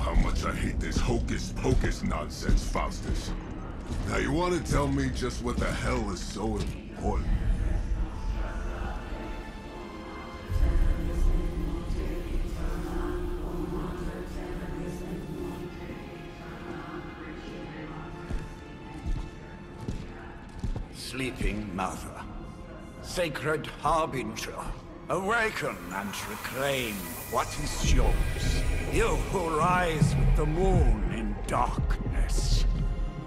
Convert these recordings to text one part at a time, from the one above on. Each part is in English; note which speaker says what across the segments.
Speaker 1: how much I hate this hocus-pocus nonsense, Faustus. Now you want to tell me just what the hell is so important?
Speaker 2: Sleeping Mother, Sacred Harbinger, awaken and reclaim what is yours. You who rise with the moon in darkness,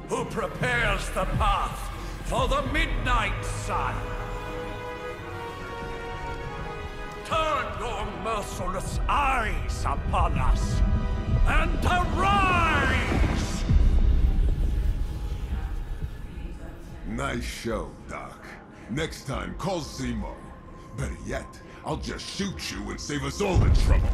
Speaker 2: who prepares the path for the midnight sun. Turn your merciless eyes upon us, and arise!
Speaker 1: Nice show, Doc. Next time, call Zemo. Better yet, I'll just shoot you and save us all the trouble.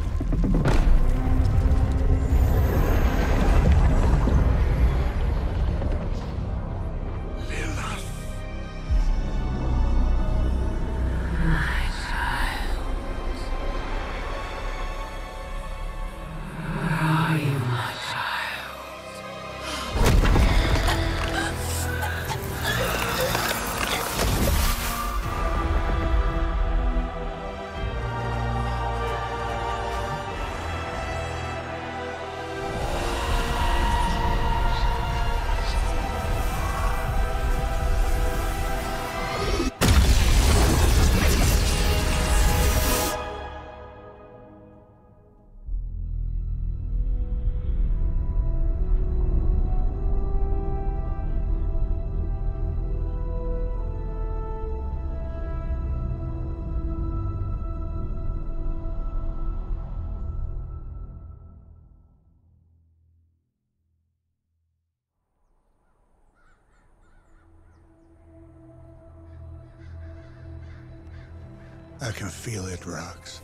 Speaker 3: I can feel it, Rox.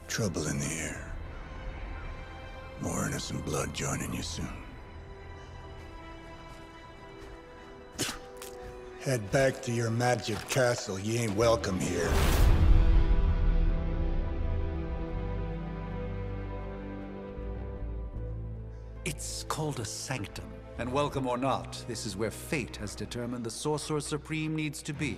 Speaker 3: Trouble in the air. More innocent blood joining you soon. Head back to your magic castle. You ain't welcome here.
Speaker 4: It's called a Sanctum. And welcome or not, this is where fate has determined the Sorcerer Supreme needs to be.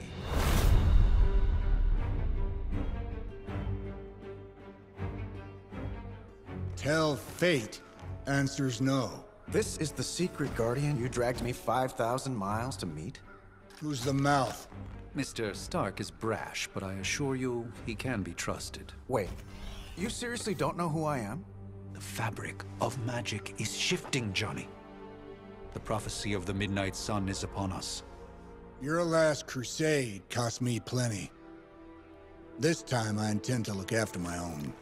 Speaker 3: Tell fate. Answers no.
Speaker 5: This is the secret guardian you dragged me 5,000 miles to meet?
Speaker 3: Who's the mouth?
Speaker 4: Mr. Stark is brash, but I assure you, he can be trusted.
Speaker 5: Wait, you seriously don't know who I am?
Speaker 4: The fabric of magic is shifting, Johnny. The prophecy of the Midnight Sun is upon us.
Speaker 3: Your last crusade cost me plenty. This time I intend to look after my own.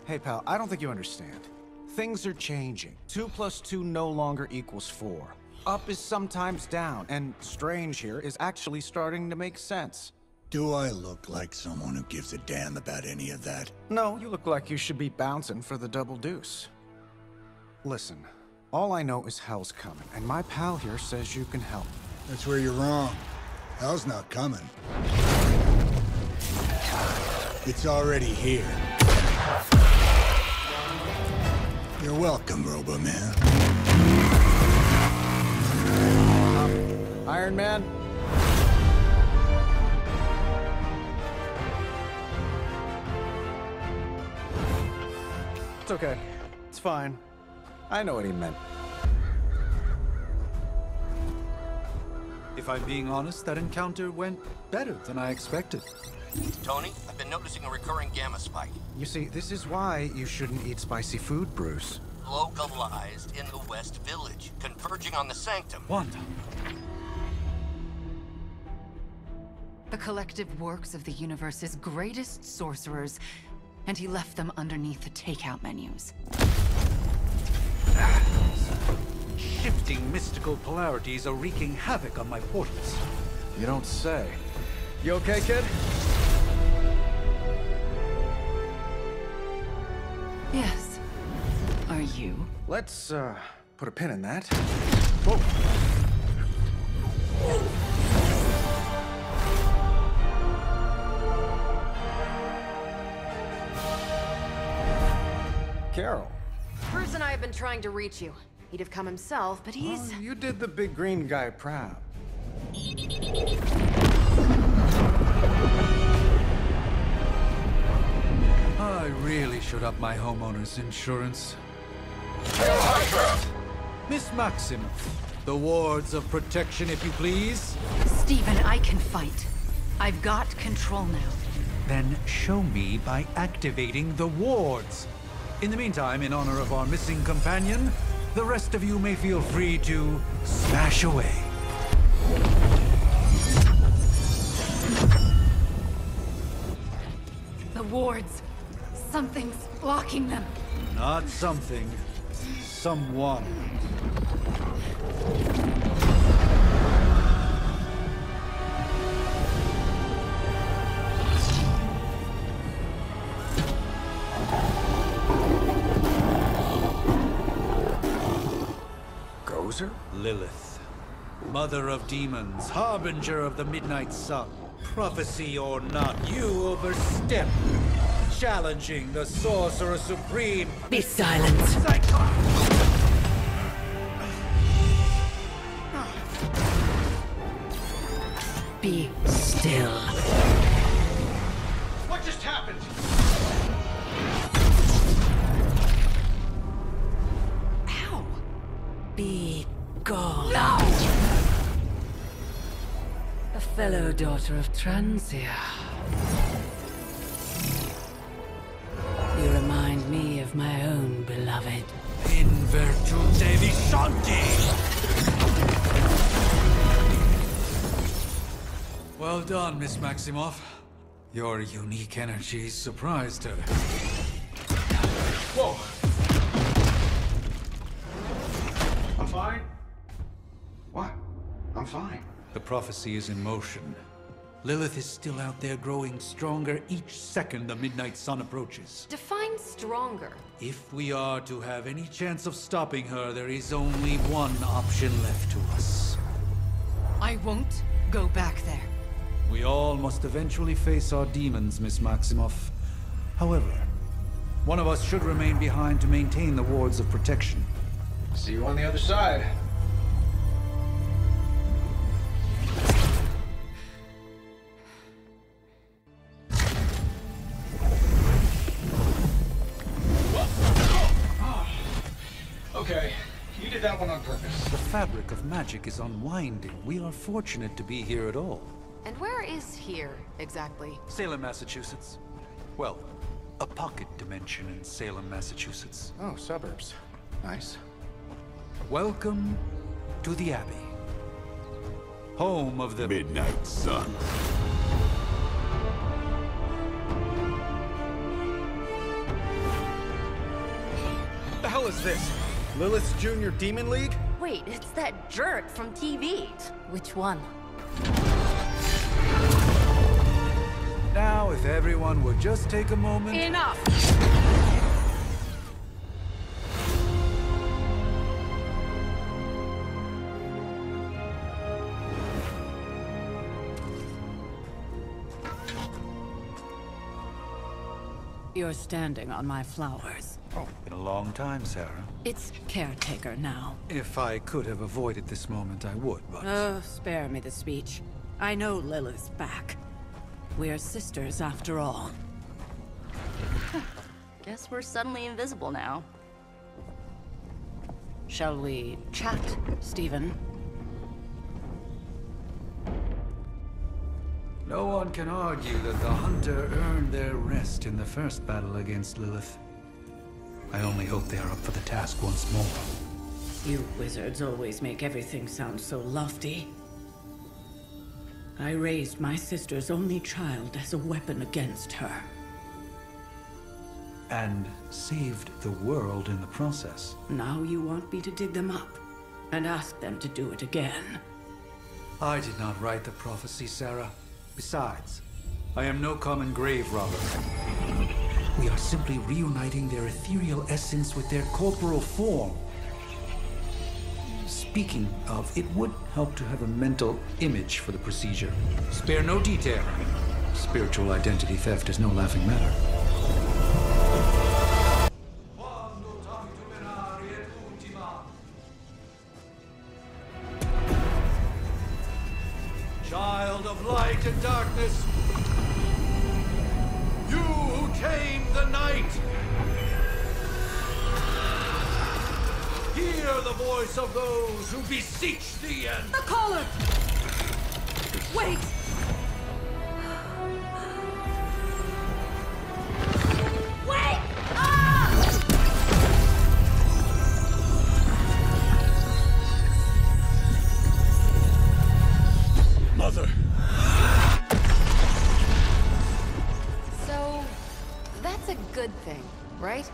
Speaker 5: Hey pal, I don't think you understand. Things are changing. 2 + 2 no longer equals 4. Up is sometimes down, and strange here is actually starting to make sense.
Speaker 3: Do I look like someone who gives a damn about any of that?
Speaker 5: No, you look like you should be bouncing for the double deuce. Listen, all I know is hell's coming, and my pal here says you can help.
Speaker 3: That's where you're wrong. Hell's not coming. It's already here. You're welcome, Robo-Man.
Speaker 5: Iron Man? It's okay. It's fine. I know what he meant.
Speaker 4: If I'm being honest, that encounter went better than I expected.
Speaker 6: Tony, I've been noticing a recurring gamma spike.
Speaker 5: You see, this is why you shouldn't eat spicy food, Bruce.
Speaker 6: Localized in the West Village, converging on the Sanctum.
Speaker 4: Wanda.
Speaker 7: The collective works of the universe's greatest sorcerers, and he left them underneath the takeout menus.
Speaker 4: Shifting mystical polarities are wreaking havoc on my portals.
Speaker 5: You don't say. You okay, kid?
Speaker 7: Yes. Are you?
Speaker 5: Let's, put a pin in that. Whoa. Carol.
Speaker 8: Bruce and I have been trying to reach you. He'd have come himself, but he's...
Speaker 5: Oh, you did the big green guy proud.
Speaker 4: I really should up my homeowner's insurance. Miss Maximoff, the wards of protection, if you please.
Speaker 7: Stephen, I can fight. I've got control now.
Speaker 4: Then show me by activating the wards. In the meantime, in honor of our missing companion, the rest of you may feel free to smash away.
Speaker 7: The wards. Something's blocking them.
Speaker 4: Not something. Someone.
Speaker 5: Gozer?
Speaker 4: Lilith. Mother of demons, harbinger of the midnight sun. Prophecy or not, you overstep. Challenging the Sorcerer Supreme.
Speaker 7: Be silent. Be still.
Speaker 5: What just happened?
Speaker 7: Ow.
Speaker 9: Be gone.
Speaker 7: No!
Speaker 9: A fellow daughter of Transia. You remind me of my own beloved.
Speaker 4: In virtute vishanti! Well done, Miss Maximoff. Your unique energies surprised her.
Speaker 5: Whoa! I'm fine. What? I'm fine.
Speaker 4: The prophecy is in motion. Lilith is still out there growing stronger each second the midnight sun approaches.
Speaker 8: Define stronger.
Speaker 4: If we are to have any chance of stopping her, there is only one option left to us.
Speaker 7: I won't go back there.
Speaker 4: We all must eventually face our demons, Miss Maximoff. However, one of us should remain behind to maintain the wards of protection.
Speaker 5: See you on the other side. Okay, you did that one on purpose.
Speaker 4: The fabric of magic is unwinding. We are fortunate to be here at all.
Speaker 8: And where is here, exactly?
Speaker 4: Salem, Massachusetts. Well, a pocket dimension in Salem, Massachusetts.
Speaker 5: Oh, suburbs. Nice.
Speaker 4: Welcome to the Abbey. Home of the
Speaker 1: Midnight Sun.
Speaker 5: What the hell is this? Lilith's Junior Demon League?
Speaker 8: Wait, it's that jerk from TV.
Speaker 9: Which one?
Speaker 4: Now, if everyone would just take a moment...
Speaker 8: Enough!
Speaker 9: You're standing on my flowers.
Speaker 4: Oh, been a long time, Sarah.
Speaker 9: It's caretaker now.
Speaker 4: If I could have avoided this moment, I would, but...
Speaker 9: Oh, spare me the speech. I know Lilith's back. We're sisters after all.
Speaker 10: Guess we're suddenly invisible now.
Speaker 9: Shall we chat, Stephen?
Speaker 4: No one can argue that the Hunter earned their rest in the first battle against Lilith. I only hope they are up for the task once more.
Speaker 9: You wizards always make everything sound so lofty. I raised my sister's only child as a weapon against her.
Speaker 4: And saved the world in the process.
Speaker 9: Now you want me to dig them up and ask them to do it again.
Speaker 4: I did not write the prophecy, Sarah. Besides, I am no common grave robber. We are simply reuniting their ethereal essence with their corporal form. Speaking of, it would help to have a mental image for the procedure. Spare no detail. Spiritual identity theft is no laughing matter. of light and darkness, you who tame the night, hear the voice of those who beseech thee and...
Speaker 9: The caller! Wait! Wait! Ah!
Speaker 3: Mother!
Speaker 8: So, that's a good thing, right?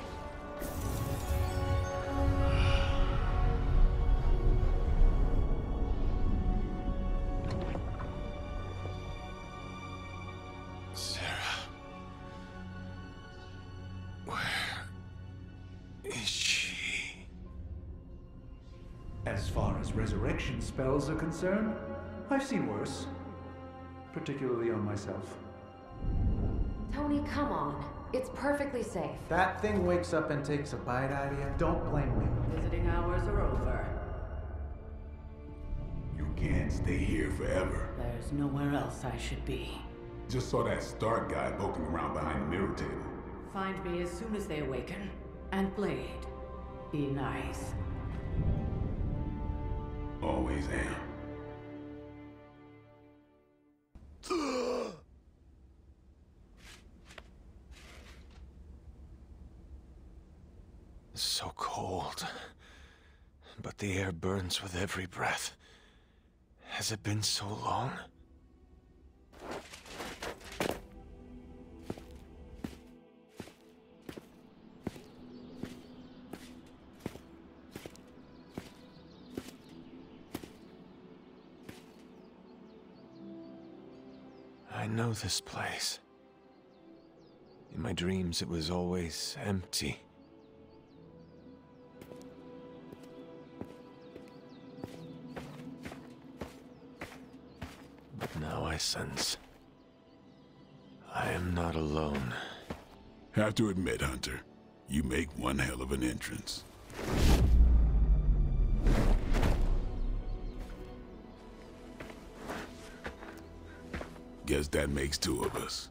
Speaker 3: Sarah. Where is she?
Speaker 4: As far as resurrection spells are concerned, I've seen worse. Particularly on myself.
Speaker 8: Tony, come on. It's perfectly safe.
Speaker 5: That thing wakes up and takes a bite out of you. Don't blame me.
Speaker 9: Visiting hours are over.
Speaker 1: You can't stay here forever.
Speaker 9: There's nowhere else I should be.
Speaker 1: Just saw that Stark guy poking around behind the mirror table.
Speaker 9: Find me as soon as they awaken. And Blade, be nice.
Speaker 1: Always am.
Speaker 3: So cold. But the air burns with every breath. Has it been so long? I know this place. In my dreams, it was always empty. But now I sense I am not alone.
Speaker 1: Have to admit, Hunter, you make one hell of an entrance. Guess that makes two of us.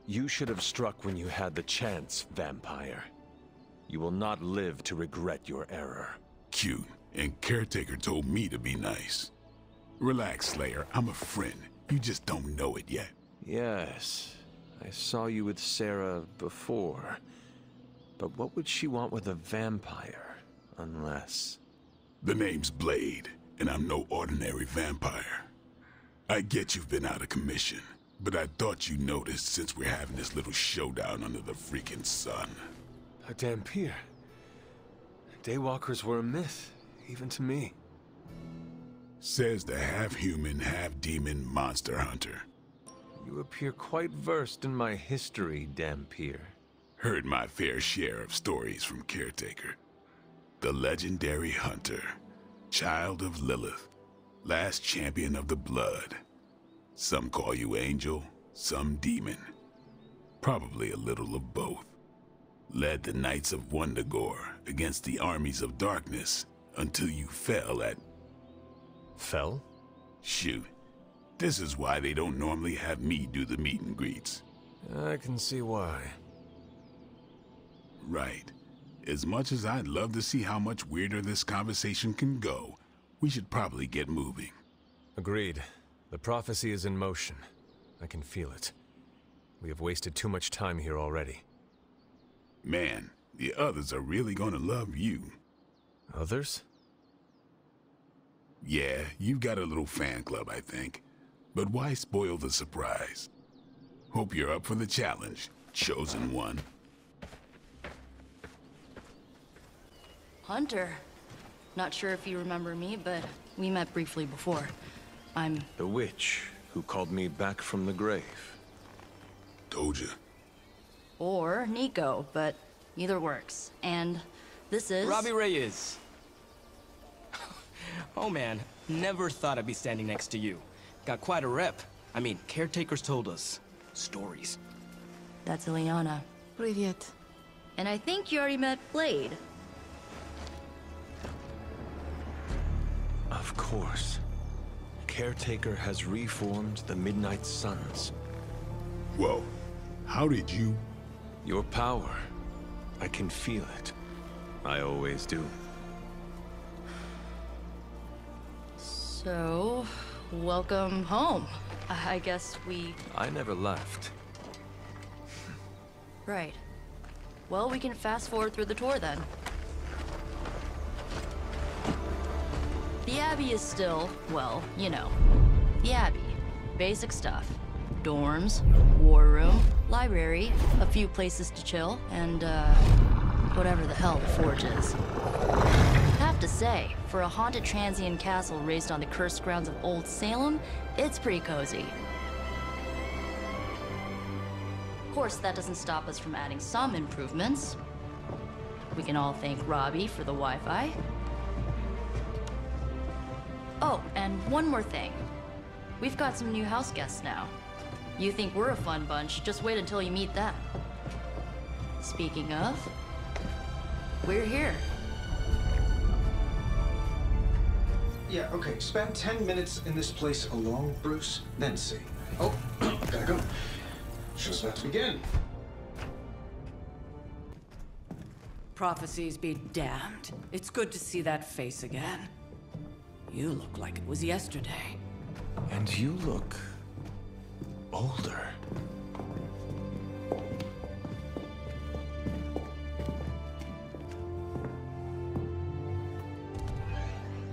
Speaker 3: You should have struck when you had the chance, vampire. You will not live to regret your error.
Speaker 1: Cute, and Caretaker told me to be nice. Relax, Slayer, I'm a friend. You just don't know it yet.
Speaker 3: Yes, I saw you with Sarah before. But what would she want with a vampire, unless...
Speaker 1: The name's Blade, and I'm no ordinary vampire. I get you've been out of commission, but I thought you noticed since we're having this little showdown under the freaking sun.
Speaker 3: Dampier. Daywalkers were a myth, even to me.
Speaker 1: Says the half-human, half-demon monster hunter.
Speaker 3: You appear quite versed in my history, Dampier.
Speaker 1: Heard my fair share of stories from Caretaker. The legendary hunter, child of Lilith, last champion of the blood. Some call you angel, some demon. Probably a little of both. Led the Knights of Wundagore against the armies of darkness until you fell at...
Speaker 3: Fell?
Speaker 1: Shoot. This is why they don't normally have me do the meet and greets.
Speaker 3: I can see why.
Speaker 1: Right. As much as I'd love to see how much weirder this conversation can go, we should probably get moving.
Speaker 3: Agreed. The prophecy is in motion. I can feel it. We have wasted too much time here already.
Speaker 1: Man, the others are really gonna love you.
Speaker 3: Others?
Speaker 1: Yeah, you've got a little fan club, I think. But why spoil the surprise? Hope you're up for the challenge, chosen one.
Speaker 10: Hunter. Not sure if you remember me, but we met briefly before. I'm...
Speaker 3: The witch who called me back from the grave.
Speaker 1: Told ya.
Speaker 10: Or Nico, but either works. And this is...
Speaker 11: Robbie Reyes. Oh man, never thought I'd be standing next to you. Got quite a rep. I mean, caretakers told us stories.
Speaker 10: That's Ileana.
Speaker 7: Привет.
Speaker 10: And I think you already met Blade.
Speaker 3: Of course. Caretaker has reformed the Midnight Suns.
Speaker 1: Whoa. How did you...
Speaker 3: Your power. I can feel it. I always do.
Speaker 10: So, welcome home. I guess we...
Speaker 3: I never left.
Speaker 10: Right. Well, we can fast forward through the tour then. The Abbey is still, well, you know, the Abbey. Basic stuff. Dorms, war room, library, a few places to chill, and, whatever the hell the Forge is. Have to say, for a haunted transient castle raised on the cursed grounds of Old Salem, it's pretty cozy. Of course, that doesn't stop us from adding some improvements. We can all thank Robbie for the Wi-Fi. Oh, and one more thing. We've got some new house guests now. You think we're a fun bunch, just wait until you meet them. Speaking of, we're here.
Speaker 5: Yeah, okay. Spend 10 minutes in this place alone, Bruce, then see. Oh, gotta go. Show's about to begin.
Speaker 9: Prophecies be damned. It's good to see that face again. You look like it was yesterday.
Speaker 3: And you look... older.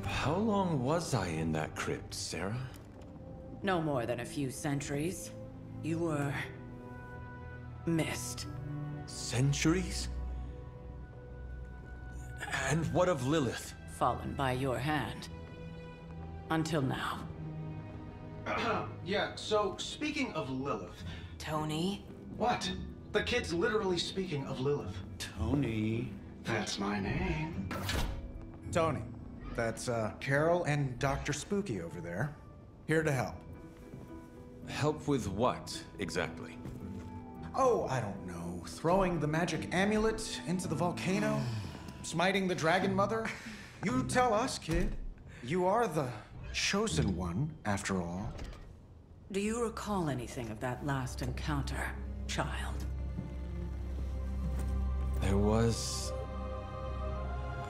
Speaker 3: How long was I in that crypt, Sarah?
Speaker 9: No more than a few centuries. You were... missed.
Speaker 3: Centuries? And what of Lilith?
Speaker 9: Fallen by your hand. Until now.
Speaker 5: Yeah, so speaking of Lilith...
Speaker 9: Tony?
Speaker 5: What? The kid's literally speaking of Lilith. Tony. That's my name. Tony. That's, Carol and Dr. Spooky over there. Here to help.
Speaker 3: Help with what, exactly?
Speaker 5: Oh, I don't know. Throwing the magic amulet into the volcano? Smiting the Dragon Mother? You tell us, kid. You are the chosen one, after all.
Speaker 9: Do you recall anything of that last encounter, child?
Speaker 3: There was...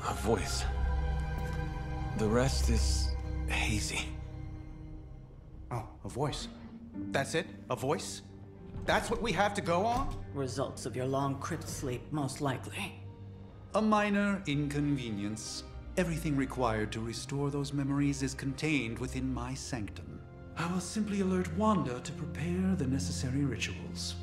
Speaker 3: a voice. The rest is hazy.
Speaker 5: Oh, a voice. That's it? A voice? That's what we have to go on?
Speaker 9: Results of your long crypt sleep, most likely.
Speaker 4: A minor inconvenience. Everything required to restore those memories is contained within my sanctum. I will simply alert Wanda to prepare the necessary rituals.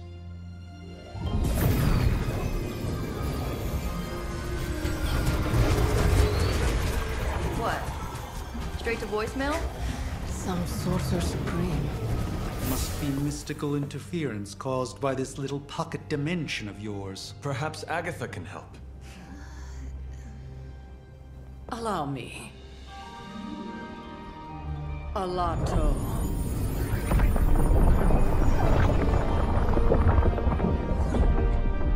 Speaker 10: What? Straight to voicemail?
Speaker 9: Some sorcerer supreme.
Speaker 4: Must be mystical interference caused by this little pocket dimension of yours.
Speaker 3: Perhaps Agatha can help.
Speaker 9: Allow me. Alato.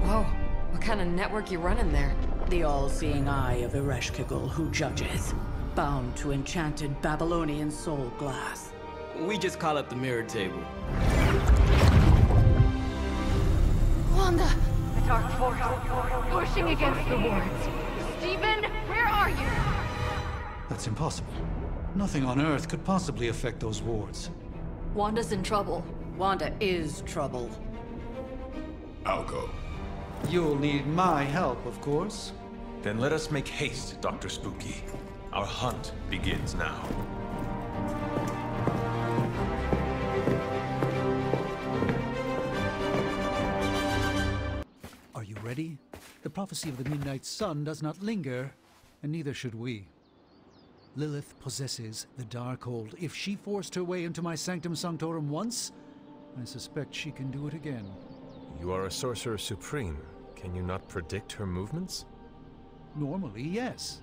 Speaker 8: Whoa, what kind of network you running there?
Speaker 9: The all-seeing eye of Ereshkigal who judges. Bound to enchanted Babylonian soul glass.
Speaker 11: We just call it the mirror table.
Speaker 7: Wanda! The dark force, pushing against the wards. Stephen, where are you?
Speaker 4: That's impossible. Nothing on Earth could possibly affect those wards.
Speaker 10: Wanda's in trouble.
Speaker 9: Wanda is trouble.
Speaker 1: I'll go.
Speaker 4: You'll need my help, of course.
Speaker 3: Then let us make haste, Dr. Spooky. Our hunt begins now.
Speaker 4: Are you ready? The prophecy of the Midnight Sun does not linger, and neither should we. Lilith possesses the Darkhold. If she forced her way into my Sanctum Sanctorum once, I suspect she can do it again.
Speaker 3: You are a Sorcerer Supreme. Can you not predict her movements?
Speaker 4: Normally, yes.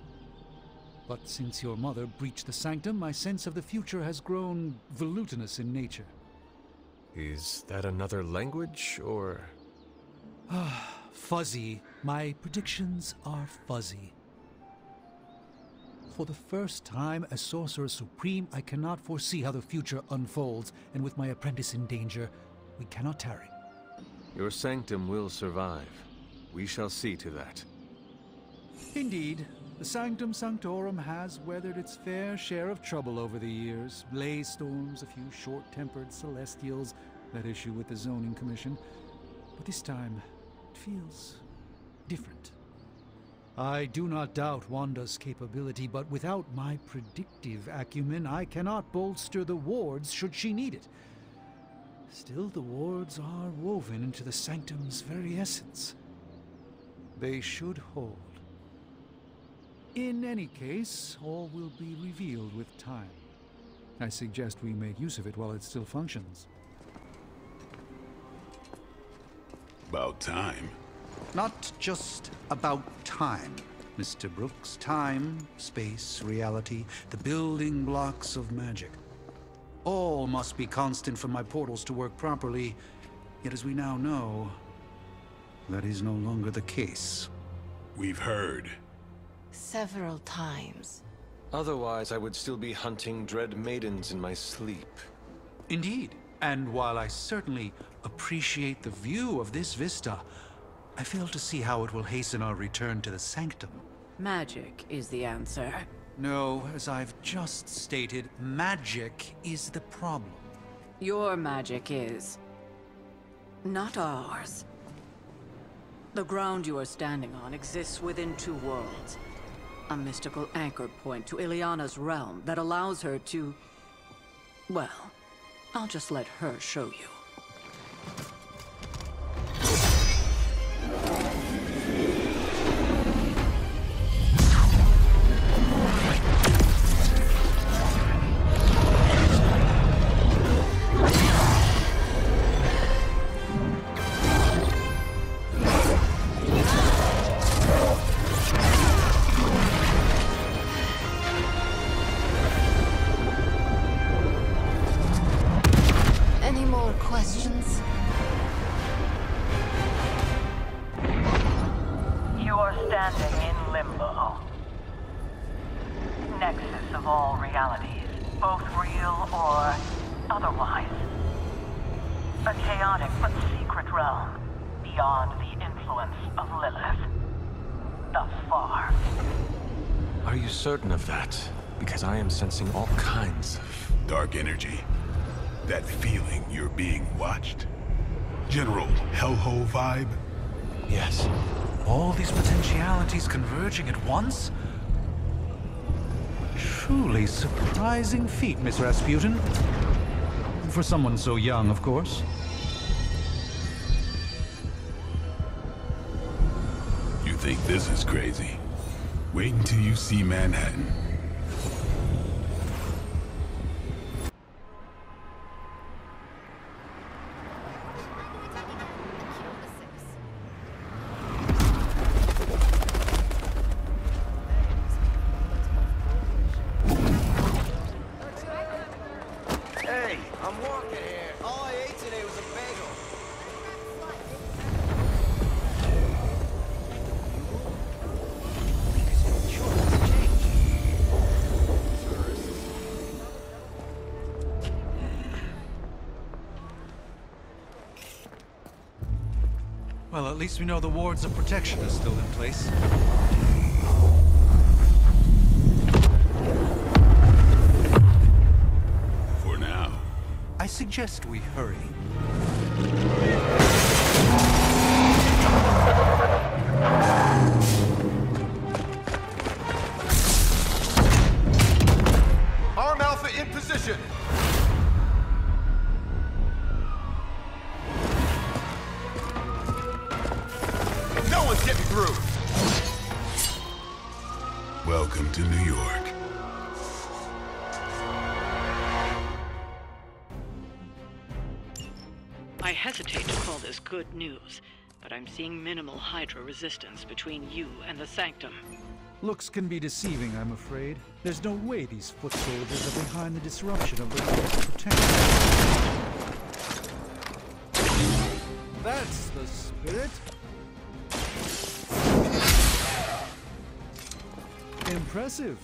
Speaker 4: But since your mother breached the Sanctum, my sense of the future has grown volutinous in nature.
Speaker 3: Is that another language, or...?
Speaker 4: Fuzzy. My predictions are fuzzy. For the first time as Sorcerer Supreme, I cannot foresee how the future unfolds, and with my apprentice in danger, we cannot tarry.
Speaker 3: Your Sanctum will survive. We shall see to that.
Speaker 4: Indeed, the Sanctum Sanctorum has weathered its fair share of trouble over the years. Blaze storms, a few short-tempered celestials, that issue with the Zoning Commission. But this time, it feels different. I do not doubt Wanda's capability, but without my predictive acumen, I cannot bolster the wards should she need it. Still, the wards are woven into the Sanctum's very essence. They should hold. In any case, all will be revealed with time. I suggest we make use of it while it still functions.
Speaker 1: About time.
Speaker 4: Not just about time, Mr. Brooks. Time, space, reality, the building blocks of magic. All must be constant for my portals to work properly, yet as we now know, that is no longer the case.
Speaker 1: We've heard.
Speaker 8: Several times.
Speaker 3: Otherwise, I would still be hunting dread maidens in my sleep.
Speaker 4: Indeed. And while I certainly appreciate the view of this vista, I fail to see how it will hasten our return to the Sanctum.
Speaker 9: Magic is the answer.
Speaker 4: No, as I've just stated, magic is the problem.
Speaker 9: Your magic is... not ours. The ground you are standing on exists within two worlds. A mystical anchor point to Ileana's realm that allows her to... well, I'll just let her show you.
Speaker 3: Certain of that, because I am sensing all kinds of...
Speaker 1: dark energy. That feeling you're being watched. General hellhole vibe?
Speaker 3: Yes.
Speaker 4: All these potentialities converging at once? Truly surprising feat, Miss Rasputin. For someone so young, of course.
Speaker 1: You think this is crazy? Wait until you see Manhattan.
Speaker 12: Hey, I'm walking here. All I ate today was a bagel.
Speaker 4: Well, at least we know the wards of protection are still in place.
Speaker 1: For now.
Speaker 4: I suggest we hurry.
Speaker 12: Arm Alpha in position. No one's getting through.
Speaker 1: Welcome to New York.
Speaker 13: I hesitate to call this good news, but I'm seeing minimal Hydra resistance between you and the Sanctum.
Speaker 4: Looks can be deceiving, I'm afraid. There's no way these foot soldiers are behind the disruption of the ward's protection. That's the spirit. Impressive.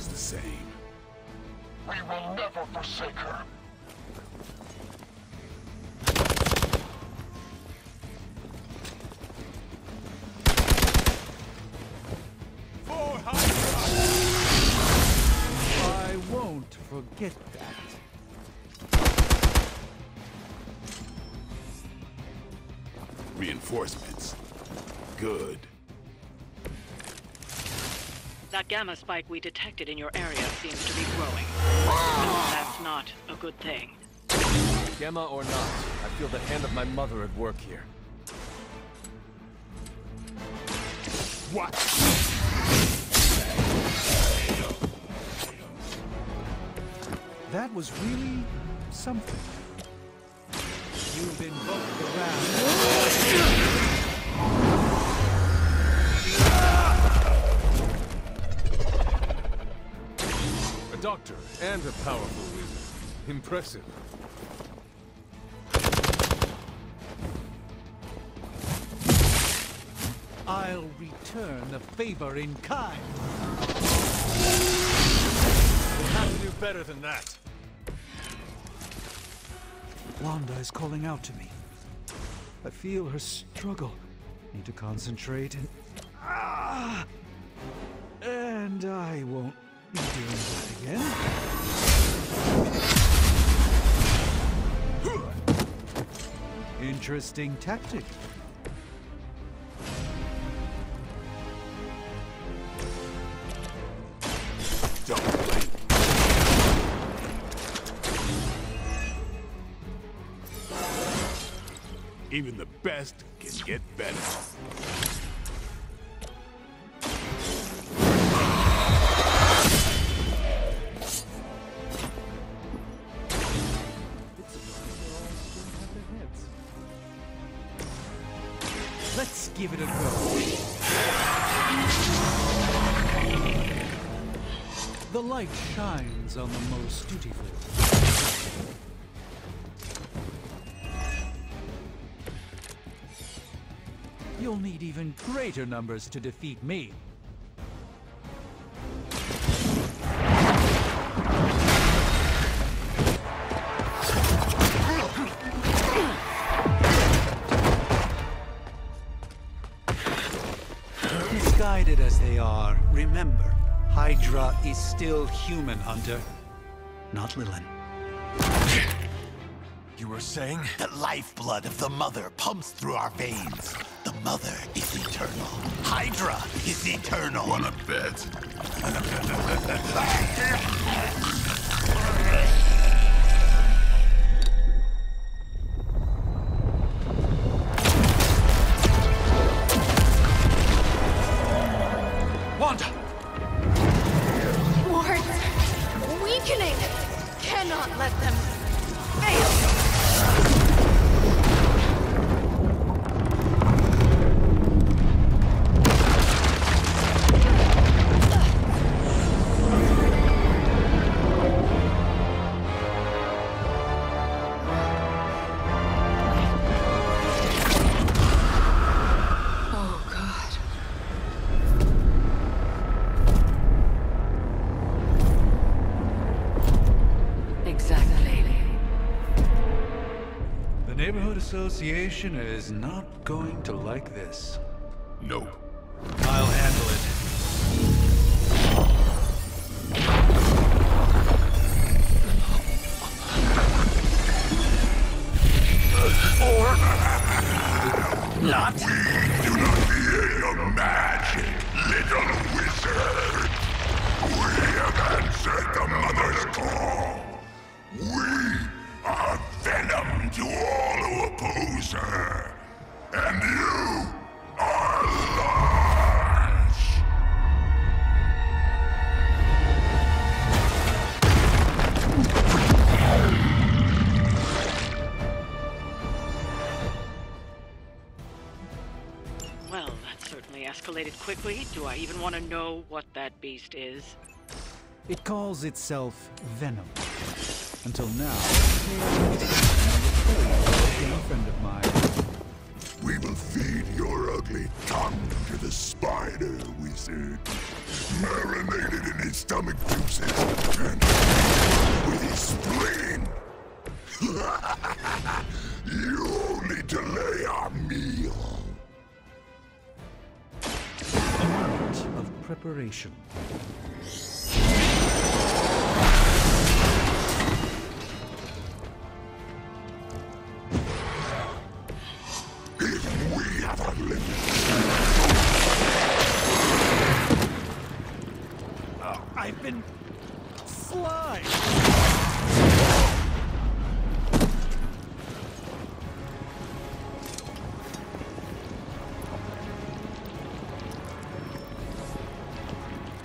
Speaker 1: always the same.
Speaker 14: We will never forsake her.
Speaker 4: I won't forget that.
Speaker 1: Reinforcements. Good.
Speaker 13: That gamma spike we detected in your area seems to be growing. That's not a good thing.
Speaker 3: Gamma or not, I feel the hand of my mother at work here.
Speaker 1: What?
Speaker 4: That was really something. You've invoked the wrath.
Speaker 3: A doctor and a powerful wizard. Impressive.
Speaker 4: I'll return the favor in kind.
Speaker 3: We'll have to do better than that.
Speaker 4: Wanda is calling out to me. I feel her struggle. Need to concentrate and... And I won't be doing that again. Interesting tactic.
Speaker 1: Even the best can get better.
Speaker 4: Let's give it a go. The light shines on the most dutiful. You'll need even greater numbers to defeat me. Misguided as they are, remember, Hydra is still human, Hunter, not Lilin.
Speaker 15: You were saying? The lifeblood of the Mother pumps through our veins. The Mother is eternal. Hydra is eternal.
Speaker 1: Wanna bet?
Speaker 4: Wanda!
Speaker 16: Wards! Weakening! Cannot let them fail!
Speaker 4: Association is not going to like this.
Speaker 1: Nope.
Speaker 4: I'll handle it.
Speaker 14: Or not.
Speaker 1: We do not fear your magic, little wizard. We have answered the Mother's call. We are venom to all who oppose her. And you are lost.
Speaker 13: Well, that certainly escalated quickly. Do I even want to know what that beast is?
Speaker 4: It calls itself Venom. Until now, a friend of mine.
Speaker 1: We will feed your ugly directly tongue to the spider wizard, marinated in his stomach juices, and with his spleen. You only delay our meal.
Speaker 4: A moment of preparation.
Speaker 1: If we have a limit.
Speaker 14: Oh, I've been flying.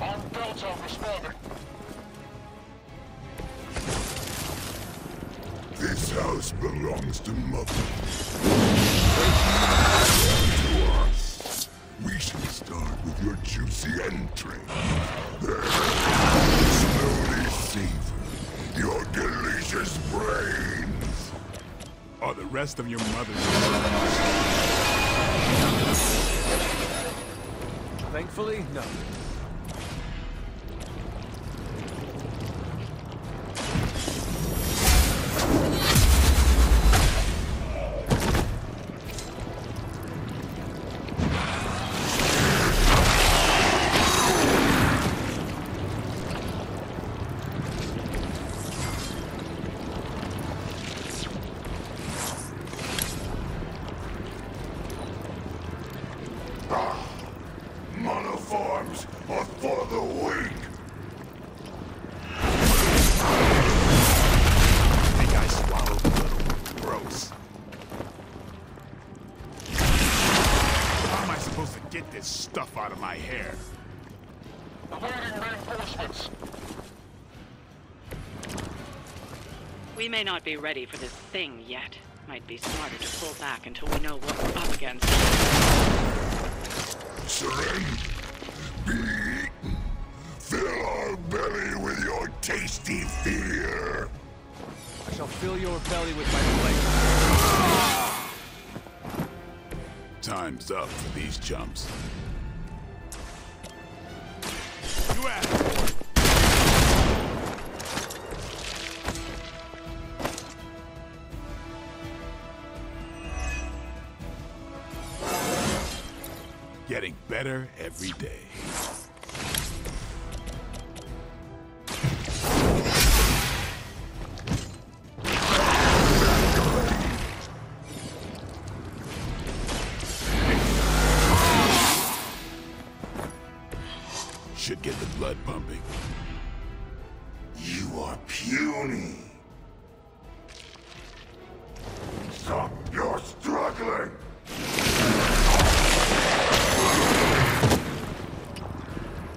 Speaker 14: On Delta responding.
Speaker 1: This house belongs to Mother. To us. We should start with your juicy entry. Then slowly savor your delicious brains.
Speaker 17: Are the rest of your mother's?
Speaker 3: Thankfully, no.
Speaker 1: Monoforms are for the weak.
Speaker 17: I think I swallowed a little. Gross. How am I supposed to get this stuff out of my hair?
Speaker 14: Awaiting reinforcements.
Speaker 13: We may not be ready for this thing yet. Might be smarter to pull back until we know what we're up against.
Speaker 1: Surrender. Be eaten. Fill our belly with your tasty fear.
Speaker 3: I shall fill your belly with my blade.
Speaker 1: Time's up for these chumps.
Speaker 17: You asked.
Speaker 1: Getting better every day. Should get the blood pumping. You are puny. Stop your struggling.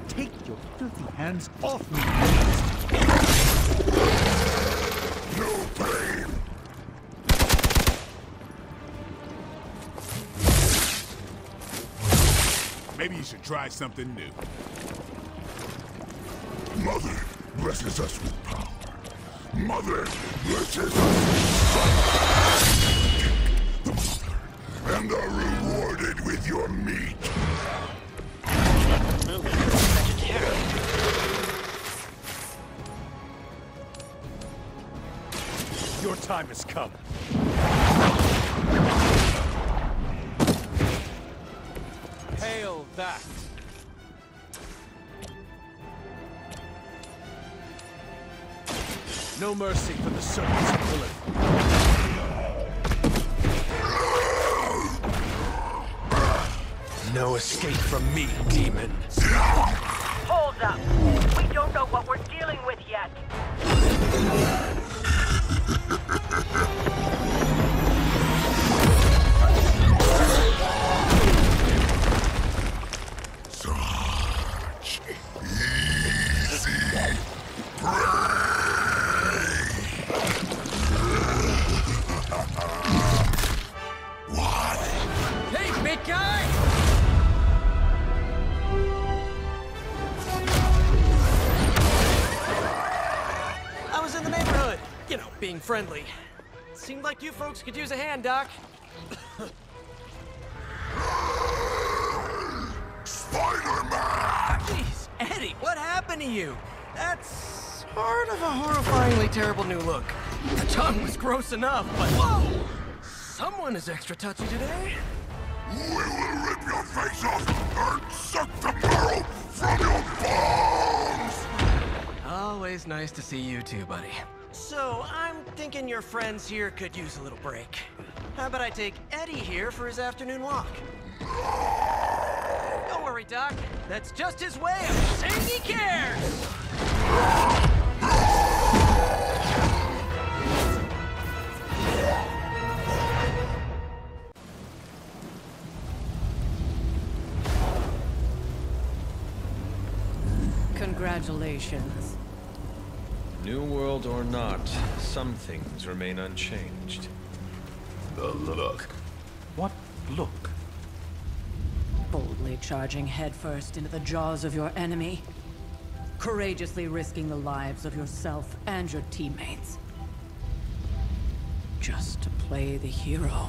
Speaker 4: Take your filthy hands off me!
Speaker 1: No pain.
Speaker 17: Maybe you should try something new.
Speaker 1: Mother blesses us with power. Mother blesses us with sight. The mother, and are rewarded with your meat.
Speaker 14: Your time has come.
Speaker 3: Hail that! No mercy for the servants of Lilith.
Speaker 14: No escape from me, demon.
Speaker 18: Hold up. We don't know what we're dealing with yet.
Speaker 1: Such easy prey. What?
Speaker 11: Hey, big guy! I was in the neighborhood. You know, being friendly. Seemed like you folks could use a hand, Doc.
Speaker 19: happened to you? That's sort of a horrifyingly terrible new look. The tongue was gross enough, but whoa! Someone is extra touchy today.
Speaker 14: We will rip your face off and suck the marrow from your bones!
Speaker 19: Always nice to see you too, buddy. So, I'm thinking your friends here could use a little break. How about I take Eddie here for his afternoon walk? Don't worry, Doc. That's just his way of saying he cares!
Speaker 9: Congratulations.
Speaker 3: New world or not, some things remain unchanged.
Speaker 1: The look.
Speaker 4: What look?
Speaker 9: Boldly charging headfirst into the jaws of your enemy. Courageously risking the lives of yourself and your teammates. Just to play the hero.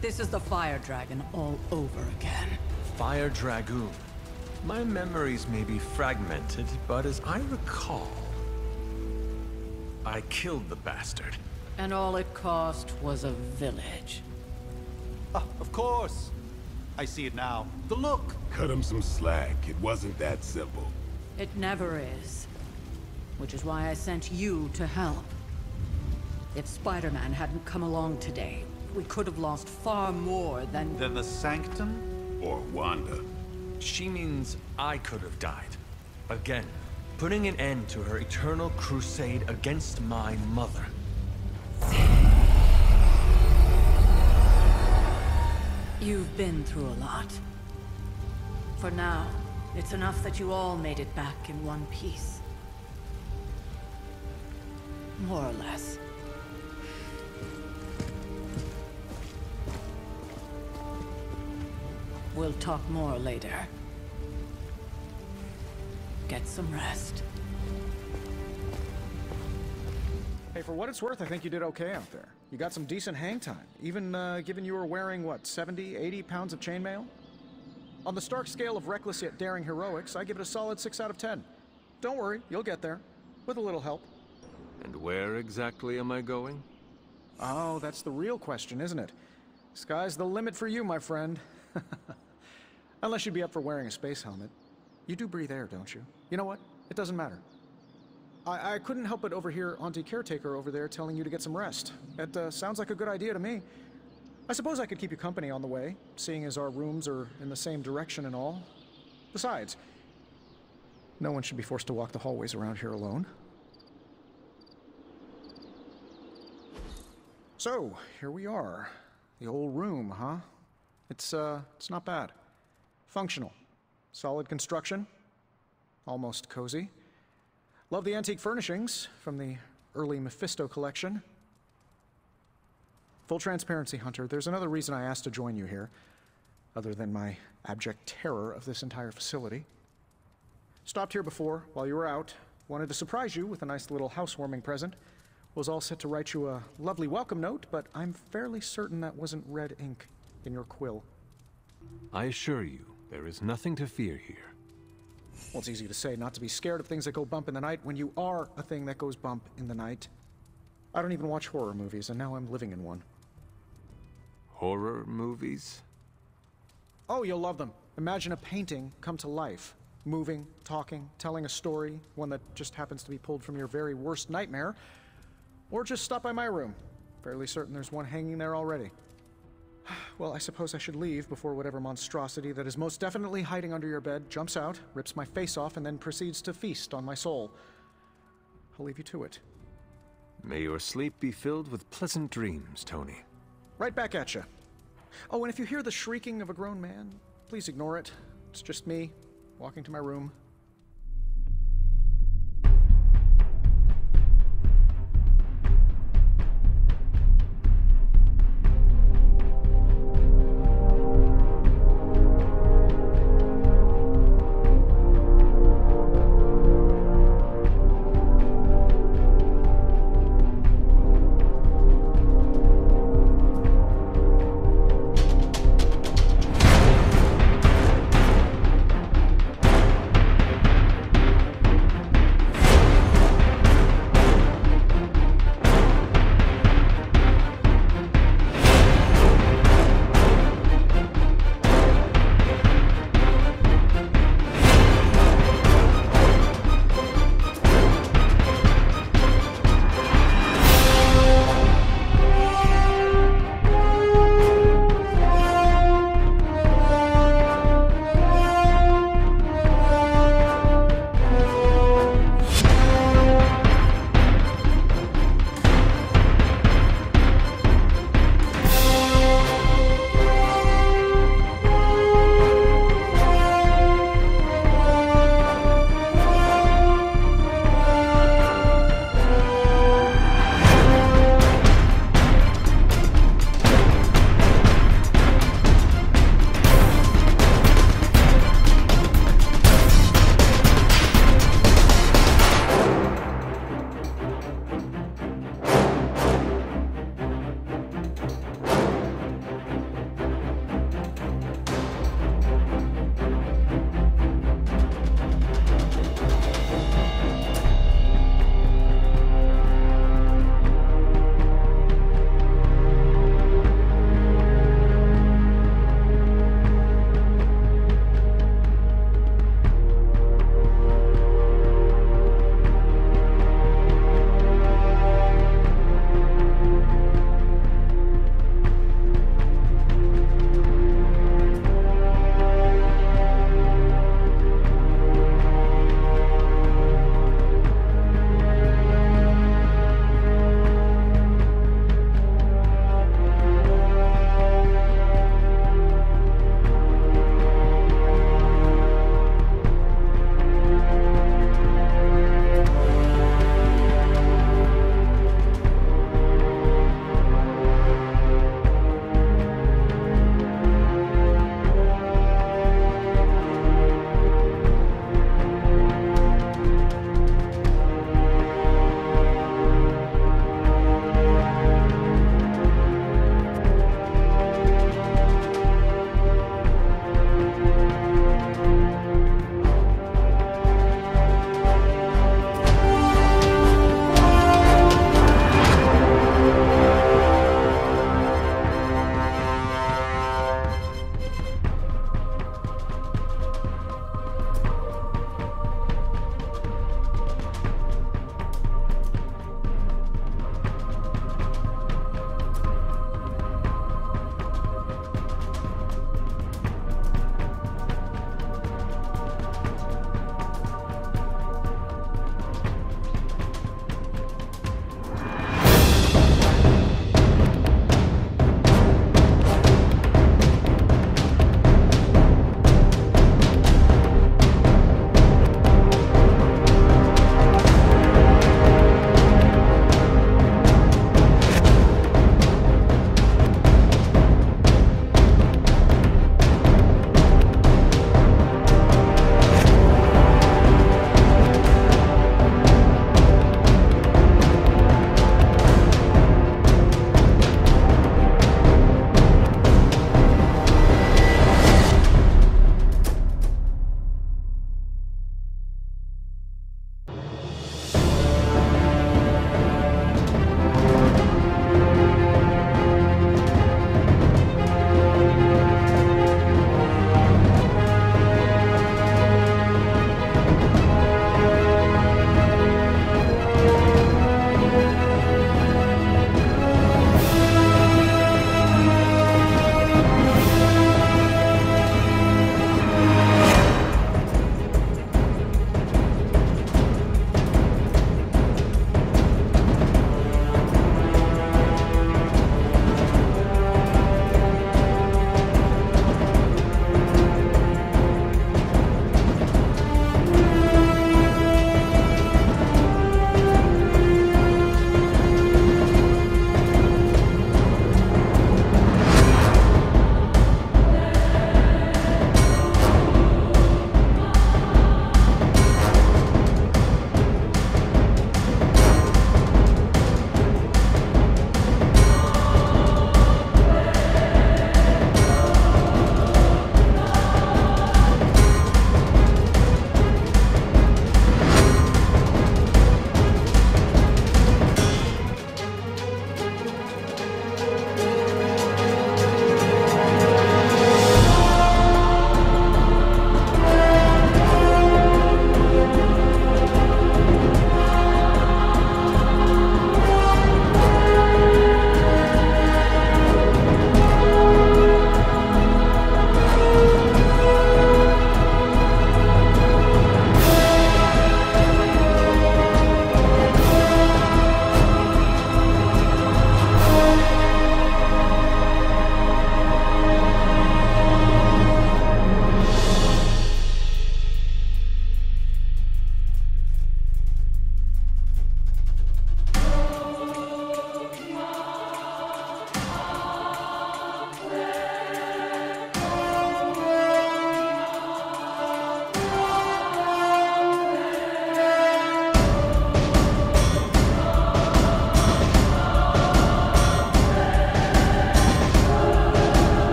Speaker 9: This is the Fire Dragon all over again.
Speaker 3: Fire Dragoon. My memories may be fragmented, but as I recall, I killed the bastard.
Speaker 9: And all it cost was a village.
Speaker 4: Of course. I see it now. The look.
Speaker 1: Cut him some slack. It wasn't that simple.
Speaker 9: It never is. Which is why I sent you to help. If Spider-Man hadn't come along today, we could have lost far more than...
Speaker 4: Than the Sanctum?
Speaker 1: Or Wanda.
Speaker 3: She means I could have died. Again, putting an end to her eternal crusade against my mother.
Speaker 9: You've been through a lot. For now, it's enough that you all made it back in one piece. More or less. We'll talk more later. Get some rest.
Speaker 5: Hey, for what it's worth, I think you did okay out there. You got some decent hang time, even given you were wearing, what, 70, 80 pounds of chainmail? On the Stark scale of reckless yet daring heroics, I give it a solid 6 out of 10. Don't worry, you'll get there. With a little help.
Speaker 3: And where exactly am I going?
Speaker 5: Oh, that's the real question, isn't it? Sky's the limit for you, my friend. Unless you'd be up for wearing a space helmet. You do breathe air, don't you? You know what? It doesn't matter. I couldn't help but overhear Auntie Caretaker over there telling you to get some rest. It sounds like a good idea to me. I suppose I could keep you company on the way, seeing as our rooms are in the same direction and all. Besides, no one should be forced to walk the hallways around here alone. So, here we are. The old room, huh? It's not bad. Functional. Solid construction. Almost cozy. Love the antique furnishings from the early Mephisto collection. Full transparency, Hunter, there's another reason I asked to join you here, other than my abject terror of this entire facility. Stopped here before, while you were out. Wanted to surprise you with a nice little housewarming present. Was all set to write you a lovely welcome note, but I'm fairly certain that wasn't red ink in your quill.
Speaker 3: I assure you, there is nothing to fear here.
Speaker 5: Well, it's easy to say not to be scared of things that go bump in the night when you are a thing that goes bump in the night. I don't even watch horror movies, and now I'm living in one.
Speaker 3: Horror movies?
Speaker 5: Oh, you'll love them. Imagine a painting come to life. Moving, talking, telling a story, one that just happens to be pulled from your very worst nightmare. Or just stop by my room. Fairly certain there's one hanging there already. Well, I suppose I should leave before whatever monstrosity that is most definitely hiding under your bed jumps out, rips my face off, and then proceeds to feast on my soul. I'll leave you to it.
Speaker 3: May your sleep be filled with pleasant dreams, Tony.
Speaker 5: Right back at you. Oh, and if you hear the shrieking of a grown man, please ignore it. It's just me, walking to my room,